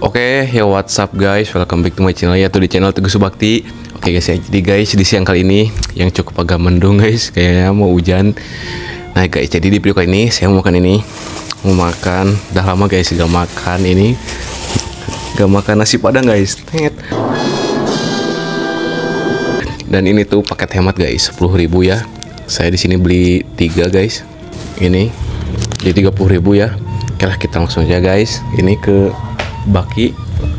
Oke, yo what's up guys, welcome back to my channel, yaitu di channel Teguh Subakti. Oke guys ya, jadi guys di siang kali ini yang cukup agak mendung guys, kayaknya mau hujan. Nah guys, jadi di video kali ini saya mau makan ini. Mau makan, udah lama guys gak makan ini. Gak makan nasi padang guys. Dan ini tuh paket hemat guys, 10.000 ya. Saya di sini beli 3 guys. Ini jadi 30.000 ya. Oke lah, kita langsung aja guys. Ini ke baki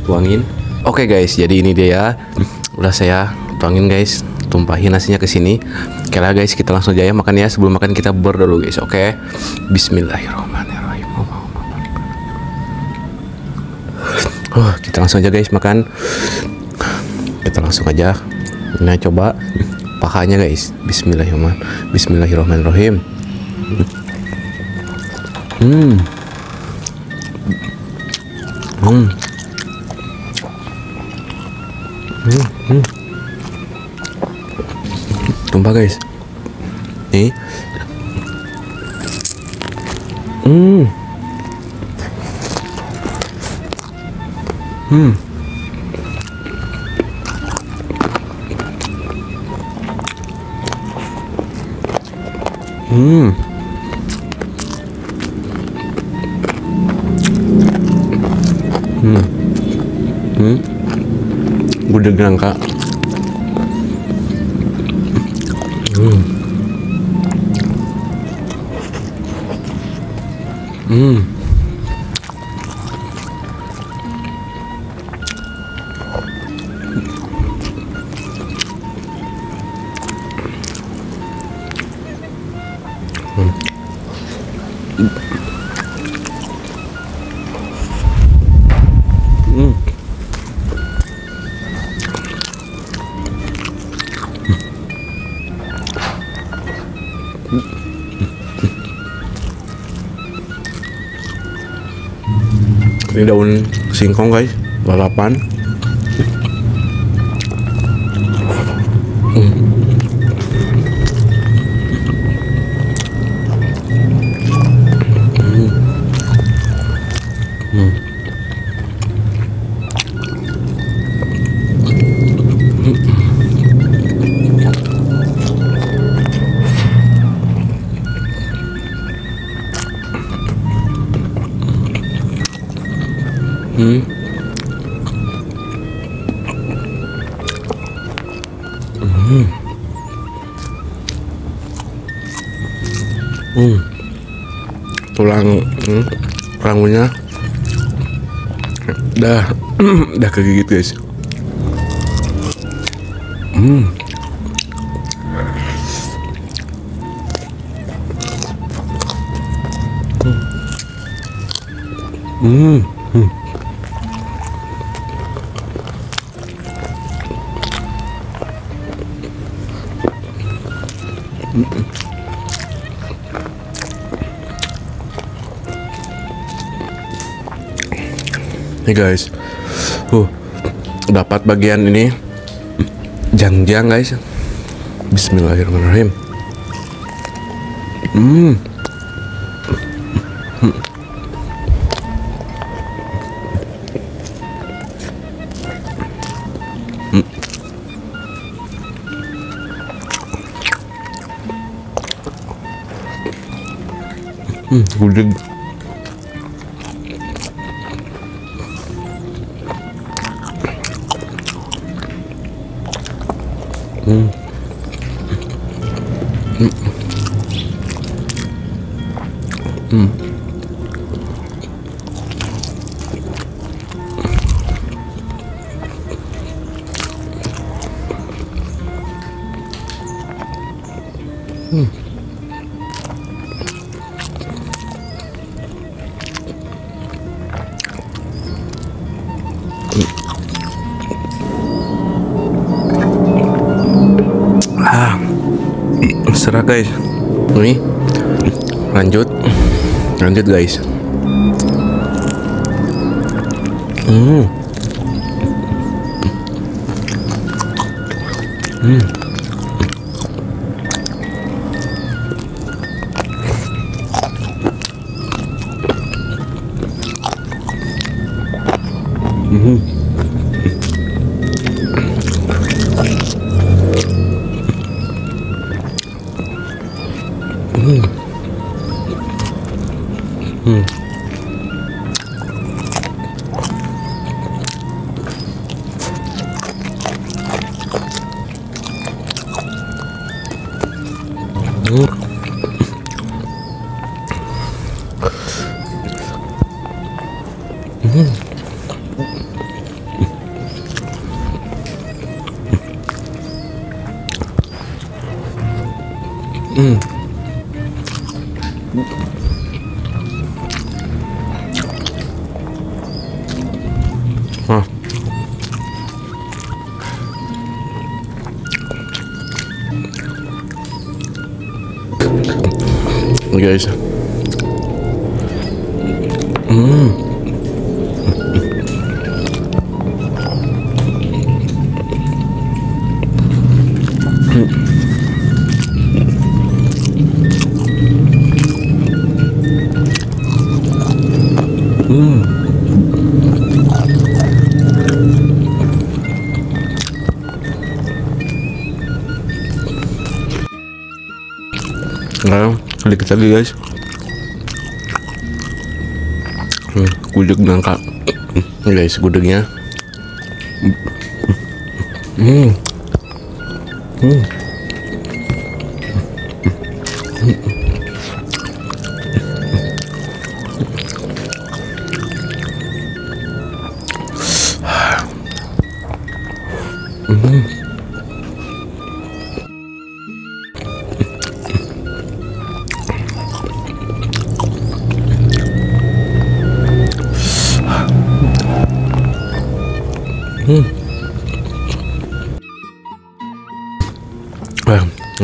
tuangin. Oke guys, jadi ini dia ya. Udah saya tuangin guys, tumpahin nasinya ke sini. Oke lah guys, kita langsung aja ya makan ya. Sebelum makan kita berdoa dulu guys. Oke. Bismillahirrahmanirrahim. Kita langsung aja guys makan. Kita langsung aja. Nah, coba pahanya guys. Bismillahirrahmanirrahim. Tumpah guys. Nih. Gudeg nangka. Ini daun singkong guys, lalapan. Tulang rambutnya udah kegigit guys. Nih guys, dapat bagian ini jang-jang guys. Bismillahirrahmanirrahim. Gudeg. Serah guys. Nih, lanjut guys. Guys, nah, sedikit lagi guys. Gudeg nangka, guys, gudegnya.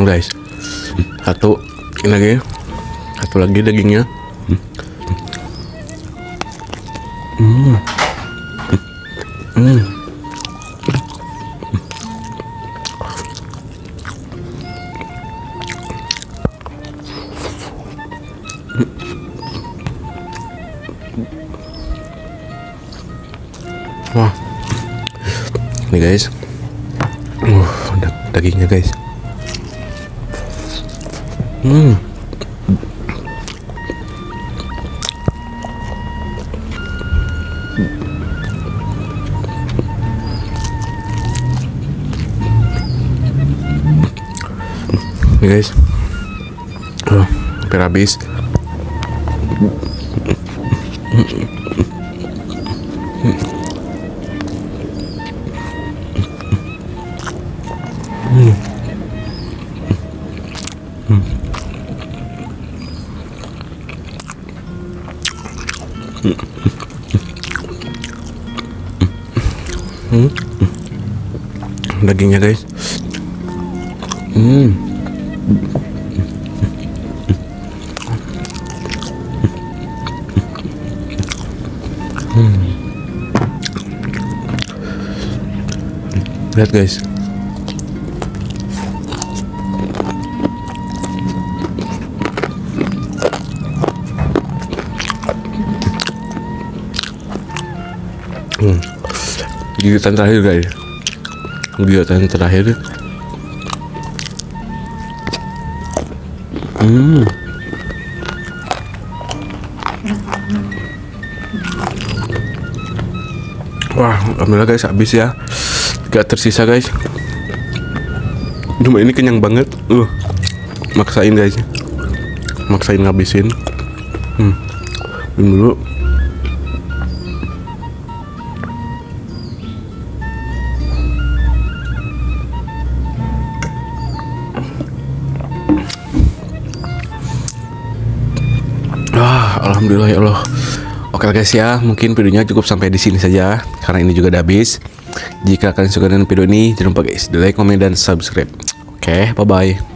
Guys, satu lagi dagingnya. Wah, ini guys, dagingnya guys. Ini guys, hampir habis. Dagingnya guys. Lihat guys. Gigitan terakhir guys. Gigitan terakhir. Wah, alhamdulillah guys, habis ya. Gak tersisa guys. Cuma ini kenyang banget. Maksain guys. Maksain ngabisin. Minum dulu. Alhamdulillah ya Allah. Oke guys ya, mungkin videonya cukup sampai di sini saja karena ini juga udah habis. Jika kalian suka dengan video ini, jangan lupa guys, di like, komen, dan subscribe. Oke, bye bye.